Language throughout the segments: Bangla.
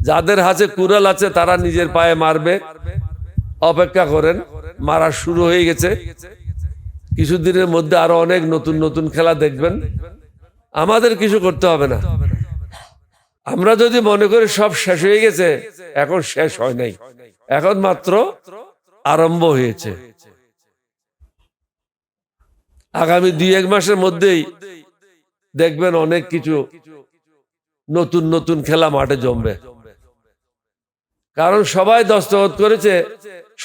যাদের হাতে কুড়াল আছে তারা নিজের পায়ে মারবে, অপেক্ষা করেন, মারা শুরু হয়ে গেছে। কিছুদিনের মধ্যে আরো অনেক নতুন নতুন খেলা দেখবেন। আমাদের কিছু করতে হবে না। আমরা যদি মনে করি সব শেষ হয়ে গেছে, এখন শেষ হয় নাই, এখন মাত্র আরম্ভ হয়েছে। আগামী 2-1 মাসের মধ্যেই দেখবেন অনেক কিছু নতুন নতুন খেলা মাঠে জমবে। কারণ সবাই দস্তখত করেছে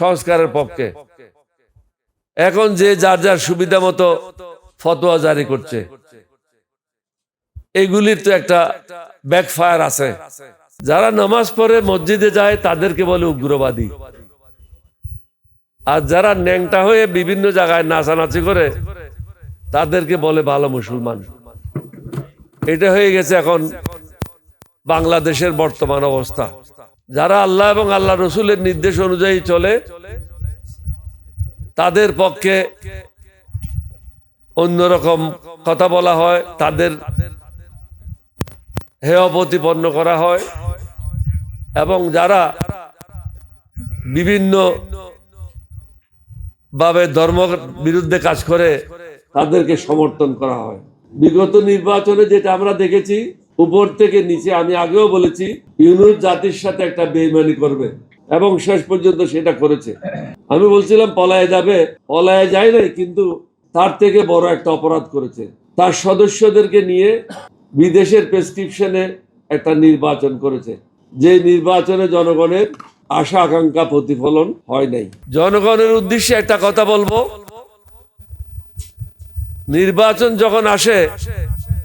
সংস্কারের পক্ষে। এখন যে যার যার সুবিধা মতো ফতোয়া জারি করছে, এগুলির তো একটা ব্যাকফায়ার আছে। যারা নামাজ পড়ে মসজিদে যায় তাদেরকে বলে উগ্রবাদী, আর যারা ন্যাংটা হয়ে বিভিন্ন জায়গায় নাচানাচি করে তাদেরকে বলে ভালো মুসলমান। এটা হয়ে গেছে এখন বাংলাদেশের বর্তমান অবস্থা। যারা আল্লাহ এবং আল্লাহ রসুলের নির্দেশ অনুযায়ী চলে তাদের পক্ষে অন্যরকম কথা বলা হয়, তাদের হেয় প্রতিপন্ন করা হয়, এবং যারা বিভিন্ন ভাবে ধর্ম বিরুদ্ধে কাজ করে তাদেরকে সমর্থন করা হয়। বিগত নির্বাচনে যেটা আমরা দেখেছি, উপর থেকে নিচে, আমি আগেও বলেছি, ইউনূস জাতির সাথে একটা বেইমানি করবে, এবং শেষ পর্যন্ত সেটা করেছে। আমি বলছিলাম পলায়ে যাবে, পলায়ে যায় নাই, কিন্তু তার থেকে বড় একটা অপরাধ করেছে। তার সদস্যদেরকে নিয়ে বিদেশের প্রেসক্রিপশনে একটা নির্বাচন করেছে, যে নির্বাচনে জনগণের আশা আকাঙ্ক্ষা প্রতিফলন হয় নাই। জনগণের উদ্দেশ্যে একটা কথা বলবো, নির্বাচন যখন আসে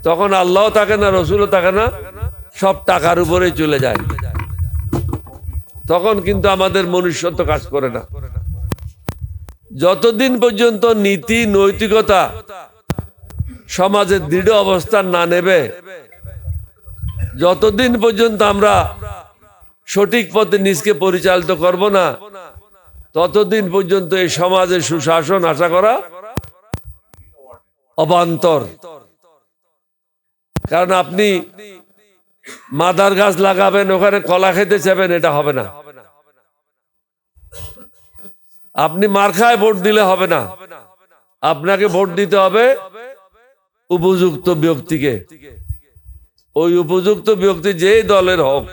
তখন আল্লাহ থাকে না, রসুলও থাকে না, সব টাকার উপরেই চলে যায়। তখন কিন্তু আমাদের মনুষ্যত্ব কাজ করে না। যতদিন পর্যন্ত নীতি নৈতিকতা সমাজের দৃঢ় অবস্থান না নেবে, যতদিন পর্যন্ত আমরা সঠিক পথে নিজকে পরিচালিত করব না, ততদিন পর্যন্ত এই সমাজে সুশাসন আশা করা অবান্তর। কারণ আপনি মাদার গাছ লাগাবেন, ওখানে কলা খেতে চাবেন, এটা হবে না। আপনি মার্কায় ভোট দিলে হবে না, আপনাকে ভোট দিতে হবে উপযুক্ত ব্যক্তিকে। ওই উপযুক্ত ব্যক্তি যেই দলের হোক,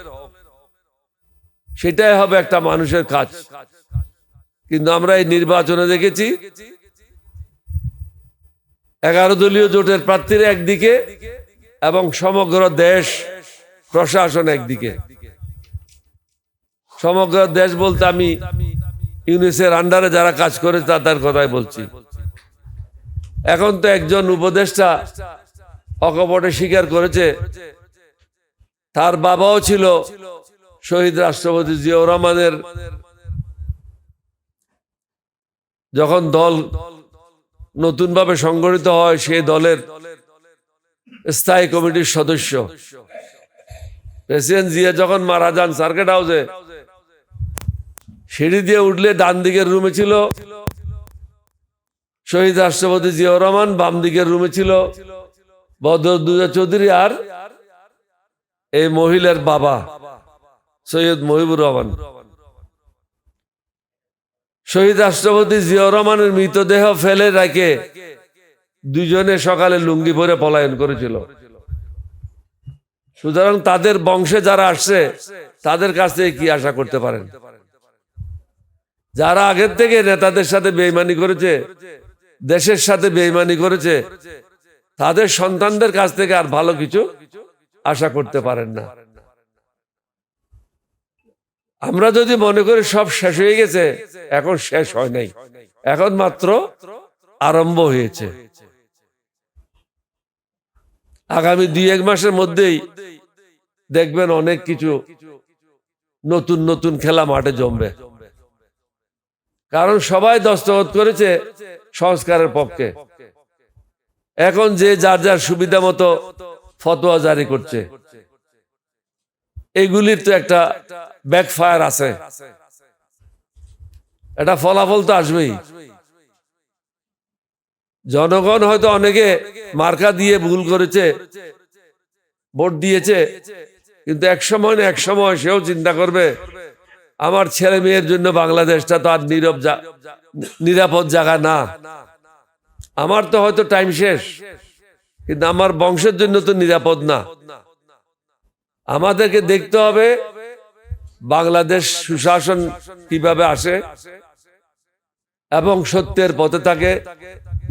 সেটাই হবে একটা মানুষের কাজ। কিন্তু আমরা এই নির্বাচনে দেখেছি 11 দলীয় জোটের প্রার্থীরা একদিকে এবং সমগ্র দেশ প্রশাসন একদিকে। সমগ্র দেশ বলতে আমি ইউনিসের আন্ডারে যারা কাজ করে তাদের কথাই বলছি। এখন তো একজন উপদেষ্টা অকপটে স্বীকার করেছে তার বাবাও ছিল শহীদ রাষ্ট্রপতি জিয়াউর রহমানের, যখন দল নতুন ভাবে সংগঠিত হয় সেই দলের স্থায়ী কমিটির সদস্য। প্রেসিডেন্ট জিয়া যখন মারা যান সার্কিট হাউসে, সিঁড়ি দিয়ে উঠলে ডান দিকের রুমে ছিল শহীদ রাষ্ট্রপতি জিয়াউর রহমান, বাম দিকের রুমে ছিল বদরুদ্দোজা চৌধুরী আর এই মহিলার বাবা সৈয়দ মুহিবুর রহমান। শহীদ রাষ্ট্রপতি জিয়াউর রহমানের মৃতদেহ ফেলে রেখে দুজনে সকালে লুঙ্গি পরে পলায়ন করেছিল। সুতরাং তাদের বংশে যারা আসছে তাদের কাছ থেকে কি আশা করতে পারেন? যারা আগের থেকে নেতাদের সাথে বেইমানি করেছে, দেশের সাথে বেইমানি করেছে, তাদের সন্তানদের কাছ থেকে আর ভালো কিছু আশা করতে পারেন না। আমরা যদি মনে করি সব শেষ হয়ে গেছে, এখন শেষ হয় নাই, এখন মাত্র আরম্ভ হয়েছে। আগামী 2-1 মাসের মধ্যেই দেখবেন অনেক কিছু নতুন নতুন খেলা মাঠে জমবে। কারণ সবাই দস্তখত করেছে সংস্কারের পক্ষে। এখন যে যার যার সুবিধা মতো ফতোয়া জারি করছে, এগুলির তো একটা ব্যাকফায়ার আছে, এটা ফলাফল তো আসবেই। জনগণ হয়তো অনেকে মার্কা দিয়ে ভুল করেছে, ভোট দিয়েছে, কিন্তু এক সময় না এক সময় সেও চিন্তা করবে আমার ছেলে মেয়ের জন্য বাংলাদেশটা তো আর নিরাপদ জায়গা না। আমার তো হয়তো টাইম শেষ, কিন্তু আমার বংশের জন্য তো নিরাপদ না। আমাদেরকে দেখতে হবে বাংলাদেশ সুশাসন কিভাবে আসে এবং সত্যের পথে থাকে,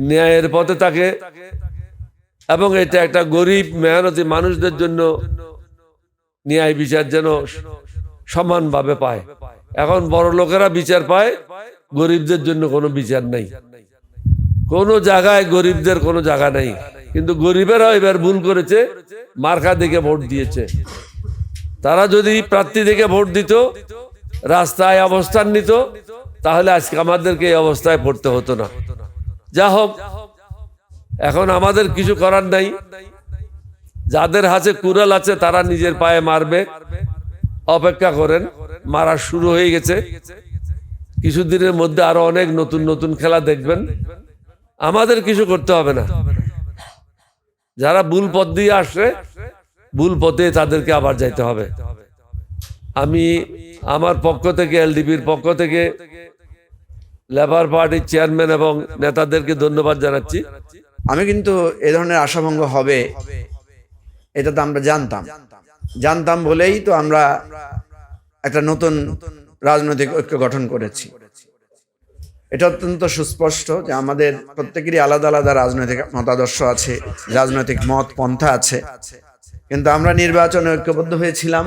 ন্যায়ের পথে থাকে, এবং এটা একটা গরিব মেহনতি মানুষদের জন্য ন্যায় বিচার যেন সমানভাবে পায়। এখন বড় লোকেরা বিচার পায়, গরিবদের জন্য কোনো বিচার নাই, কোনো জায়গায় গরিবদের কোনো জায়গা নাই। কিন্তু গরিবেরা এবার ভুল করেছে, মার্কা দেখে ভোট দিয়েছে। তারা যদি প্রার্থী দেখে ভোট দিত, রাস্তায় অবস্থান নিত, তাহলে আজকে আমাদেরকে এই অবস্থায় পড়তে হতো না। যা হোক, এখন আমাদের কিছু করার নাই। যাদের হাতে কুড়াল আছে তারা নিজের পায়ে মারবে, অপেক্ষা করেন। মারা শুরু হয়ে গেছে, কিছুদিনের মধ্যে আরো অনেক নতুন নতুন খেলা দেখবেন। আমাদের কিছু করতে হবে না। যারা ভুল পথ দিয়ে আসে, ভুল পথে তাদেরকে আবার যাইতে হবে। আমি আমার পক্ষ থেকে, এলডিপির পক্ষ থেকে লেবার পার্টির চেয়ারম্যান এবং নেতাদেরকে ধন্যবাদ জানাচ্ছি। আমি কিন্তু এ ধরনের আশাভঙ্গ হবে এটা তো আমরা জানতাম বলেই তো আমরা একটা নতুন রাজনৈতিক ঐক্য গঠন করেছি। এটা অত্যন্ত সুস্পষ্ট যে আমাদের প্রত্যেকেরই আলাদা আলাদা রাজনৈতিক মতাদর্শ আছে, রাজনৈতিক মত পন্থা আছে, কিন্তু আমরা নির্বাচনে ঐক্যবদ্ধ হয়েছিলাম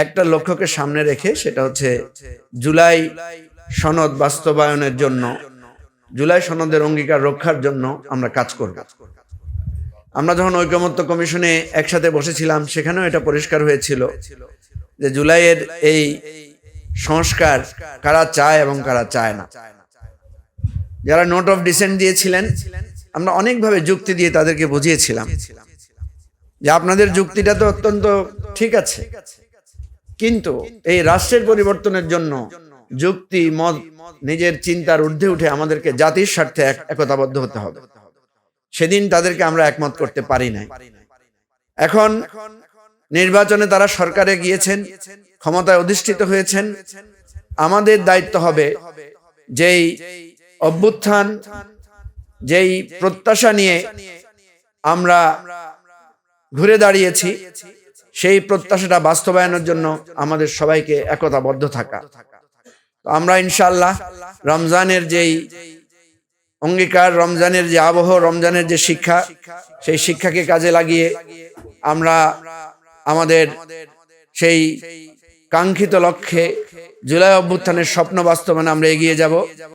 একটা লক্ষ্যকে সামনে রেখে, সেটা হচ্ছে জুলাই সনদ বাস্তবায়নের জন্য, জুলাই সনদের অঙ্গীকার রক্ষার জন্য আমরা কাজ করব। আমরা যখন ঐকমত্য কমিশনে একসাথে বসেছিলাম, সেখানেও এটা পরিষ্কার হয়েছিল যে জুলাইয়ের এই সংস্কার কারা চায় এবং কারা চায় না। যারা নোট অফ ডিসেন্ট দিয়েছিলেন, আমরা অনেকভাবে যুক্তি দিয়ে তাদেরকে বুঝিয়েছিলাম যে আপনাদের যুক্তিটা তো অত্যন্ত ঠিক আছে, কিন্তু এই রাষ্ট্রের পরিবর্তনের জন্য যুক্তি মত নিজের চিন্তার ঊর্ধ্বে উঠে আমাদেরকে জাতির স্বার্থে একতাবদ্ধ হতে হবে। সেদিন তাদেরকে আমরা একমত করতে পারি নাই। এখন নির্বাচনে তারা সরকারে গিয়েছেন, ক্ষমতায় অধিষ্ঠিত হয়েছেন। আমাদের দায়িত্ব হবে যেই অভ্যুত্থান, যেই প্রত্যাশা নিয়ে আমরা ঘুরে দাঁড়িয়েছি, সেই প্রত্যাশাটা বাস্তবায়নের জন্য আমাদের সবাইকে একতাবদ্ধ থাকা। আমরা ইনশাআল্লাহ রমজানের যেই অঙ্গীকার, রমজানের যে আবহ, রমজানের যে শিক্ষা, সেই শিক্ষাকে কাজে লাগিয়ে আমরা আমাদের সেই কাঙ্ক্ষিত লক্ষ্যে জুলাই অভ্যুত্থানের স্বপ্ন বাস্তবায়নে আমরা এগিয়ে যাব।